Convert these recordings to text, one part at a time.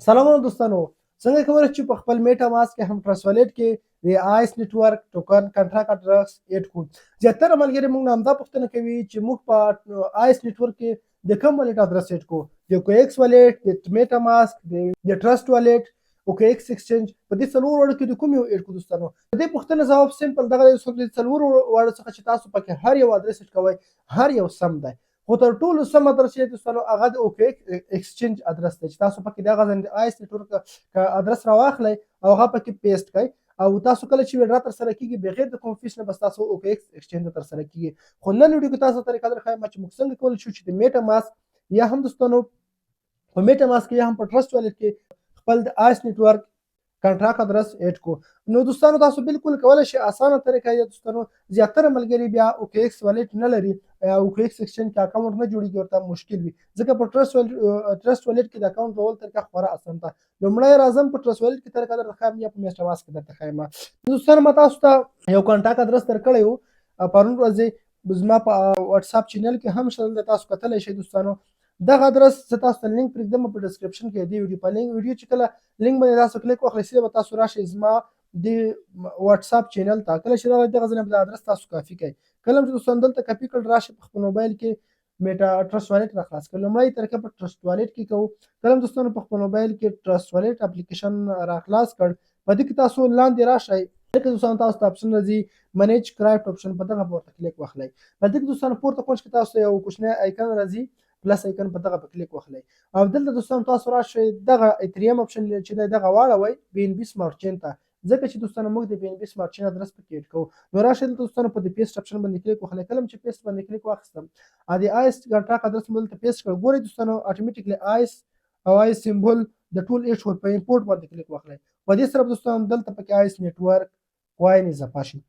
سلامونه دوستانو، څنګه کولی چې په خپل میټا ماسک کې هم ټرست والېټ کې د آیس نیټورک ټوکن کنټراکټ اډرس ایډ کړو. زیاتره ملګري موږ نه همدا پوښتنه کوي چې موږ په آیس نیټورک کې د کوم والېټ اډرس ایډ کړو، د کویکس والېټ، د میټا ماسک، د ټرست والېټ او کویکس ایکسچینج. په دې څلورو وړو کې د کوم یو ایډ کړو دوستانو؟ د دې پوښتنې ځواب سمپل دغه دی، د څلورو وړو څخه چې تاسو پکې هر یو اډرس ایډ کوئ هر یو سم دی، خو تر ټولو سم اډرس چې دوستانو هغه د اوکیکس ایکسچینج اډرس دی چې تاسو پکې دغه د آیس نیټورک اډرس راواخلئ او هغه پکې پیسټ کړئ او تاسو کله چې ویډرا ترسره کیږي بغیر د کوم فیس نه بس تاسو اوکیکس ایکسچینج ترسره کیږي. خو نن ویډیو کې تاسو طریقه درښایم چې موږ څنګه کولی شو چې د میټا ماسک یا هم دوستانو په میټا ماسک یا هم په ټرست والېټ کې خپل د آیس نیټورک کنټراکټ اډرس ایډ کو. نو دوستانو تاسو بالکل کولی شئ اسانه طریقه یې دوستانو زیاتره ملګري بیا اوکیکس والېټ نه لري او اوکیکس ایکسچینج کې اکاونټ نه جوړیږي، ورته مشکل وي، ځکه په ټرست والېټ کې د اکاونټ جوړول طریقه خورا اسانه ده. لومړی راځم په ټرست والېټ کې طریقه درته ښایم یا په میټا ماسک کې درته ښایم. دوستانو ما تاسو ته یو کنټاکټ اډرس درکړی و پرون ورځې زما په واتساپ چینل کې هم شته، تاسو کتلی شئ دوستانو. دغه اډرس زه تاسو ته لینک پرېږدم په ډسکرپشن کې د ویډیو په ویډیو چې کله لینک باندې تاسو کلیک واخلئ سیده به تاسو راشئ زما د واتساپ چینل ته. کله چې راغلئ دغه ځای نه به د اډرس تاسو کاپي کړئ. کله چې دوستانو دلته کاپي کړل راشئ په خپل موبایل کې میټا ټرست والېټ راخلاص کړئ. لومړی طریقه په ټرست والېټ کې کوو. کله دوستانو په خپل موبایل کې ټرست والېټ اپلیکیشن راخلاص کړ، په دې کې تاسو لاندې راشئ، دلته دوستانو تاسو ته اپشن راځي منیج کرایپټ اپشن، په دغه پورته کلیک واخلئ. په دې کې دوستانو پورته کونج کې تاسو یو کوچنی آیکن راځي پلس آیکن، په دغه په کلیک واخلئ او دلته دوستانو تاسو راشئ دغه اتریوم اپشن چې دی دغه واړوئ بي ان بي سمارټ چین ته، ځکه چې دوستانو موږ د بي ان بي سمارټ چین اډرس پکې ایډ کوو. نو راشئ دلته دوستانو په د پیسټ اپشن باندې کلیک وکړئ. کله چې پیسټ باندې کلیک واخیستم ا د آیس کنټراکټ اډرس مو دلته پیسټ کړ، ګورئ دوستانو اتوماتیکلی آیس او آیس سمبول د ټول ایډ شول. په امپورټ باندې کلیک وکړئ. په دې سره دوستانو دلته پکې آیس نیټورک کوین اضافه شي.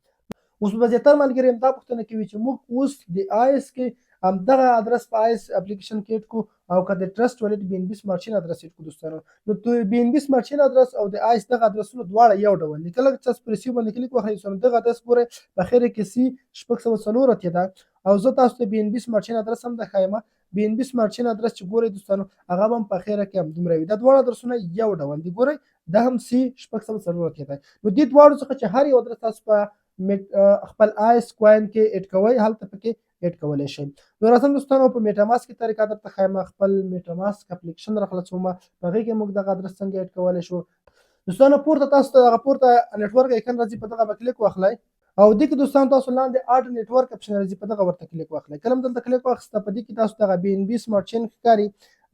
اوس به زیاتره ملګري همدا پوښتنه کوي چې موږ اوس د آیس کې همدغه اډرس په آیس اپلیکیشن کې ایډ کړو او که د ټرست والېټ بي ان بي سمارټ چین اډرس ایډ کړو دوستانو، نو بي ان بي سمارټ چین اډرس او د آیس دغه اډرسونه دواړه یو ډول دي. کله چې تاسو په ریسیو باندې کلیک وکړئ دوستانو دغه اډرس ګورئ په خیر کې سی 604 اتیا ده او زه تاسو ته بي ان بي سمارټ چین اډرس هم درښایم. بي ان بي سمارټ چین اډرس چې ګورئ دوستانو هغه هم په خیره کې هم دومره وي. دا دواړه اډرسونه یو ډول دي، ګورئ دا هم سی 604 اتیا ده. نو دې دواړو څخه چې هر یو اډرس تاسو په خپل آیس کوین کې ایډ کوئ هلته پکې ایډ کولی شئ. نو راځم دوستانو په میټا ماسک کې طریقه درته ښایم. خپل میټا ماسک اپلیکیشن راخلاصوم، په هغې کې موږ دغه اډرس څنګه ایډ کولی شو. دوستانو پورته تاسو ته دغه پورته نیټورک ایکن راځي، په دغه به کلیک واخلئ او دې کې دوستانو تاسو لاندې اډ نیټورک اپشن راځي، په دغه ورته کلیک واخلئ. کله دلته کلیک واخیسته په دې کې تاسو دغه بي ان بي سمارټ چین ښکاري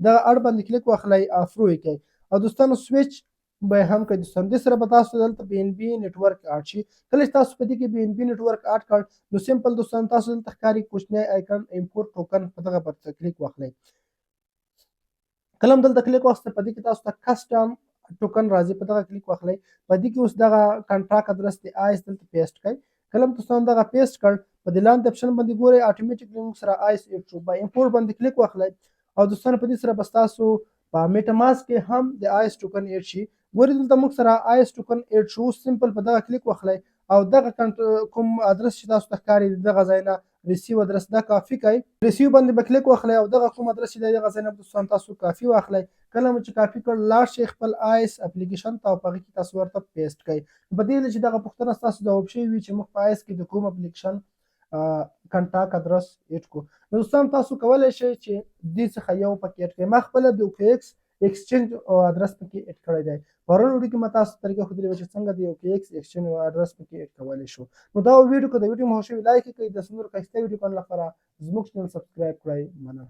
دغه اډ باندې کلیک واخلئ افرو یې کړئ او دوستانو سویچ به هم کوي. دوستانو دې سره به تاسو دلته بي ان بي نیټورک اډ شي. کله چې تاسو په دې کې بي ان بي نیټورک اډ کړ نو سمپل دوستانو تاسو دلته ښکاري کوچنی آیکن امپورټ ټوکن، په دغه پر کلیک واخلئ. کله دلته کلیک واخیسته په دې کې تاسو ته کسټم ټوکن راځي، په دغه کلیک واخلئ. په دې کې اوس دغه کنټراکټ اډرس د آیس دلته پیسټ کړئ. کله دوستانو دغه پیسټ کړ په دې لاندې اپشن باندې ګورئ اتوماتیکلی موږ سره آیس ایډ شو. په امپورټ باندې کلیک واخلئ او دوستانو په دې سره به ستاسو په میټا ماسک کې هم د آیس ټوکن ایډ شي. ګورئ دلته موږ سره آیس ټوکن ایډ شو. سمپل په دغه کلیک واخلئ او دغه کوم اډرس چې تاسو ته ښکاري دغه ځای نه ریسیو اډرس دا کافي کړئ. ریسیو باندې به کلیک واخلئ او دغه کوم اډرس چې دی دغه ځای نه دوستانو تاسو کافي واخلئ. کله مو چې کافي کړ لاړ شئ خپل آیس اپلیکیشن ته او په هغې کې تاسو ورته پیسټ کړئ. په دې هیله چې دغه پوښتنه ستاسو ځواب شوې وي چې موږ په آیس کې د کوم اپلیکیشن کنټاکټ اډرس ایډ کړو. نو دوستانو تاسو کولی شئ چې دې څخه یو پکې ایډ کړئ. ما خپله د اوکیکس ایکسچینج اډرس پکې ایډ کړی دی. پرون ویډیو کې ما تاسو ته طریقه ښودلې وه چې څنګه د اوکیکس ایکسچینج اډرس پکې ایډ کولی شو. نو دا ویډیو که د ویډیو مو خوښ شوي لایک یې کړئ. د نورو ښایسته ویډیوګانو لپاره زموږ چینل سبسکرایب کړئ. مننه.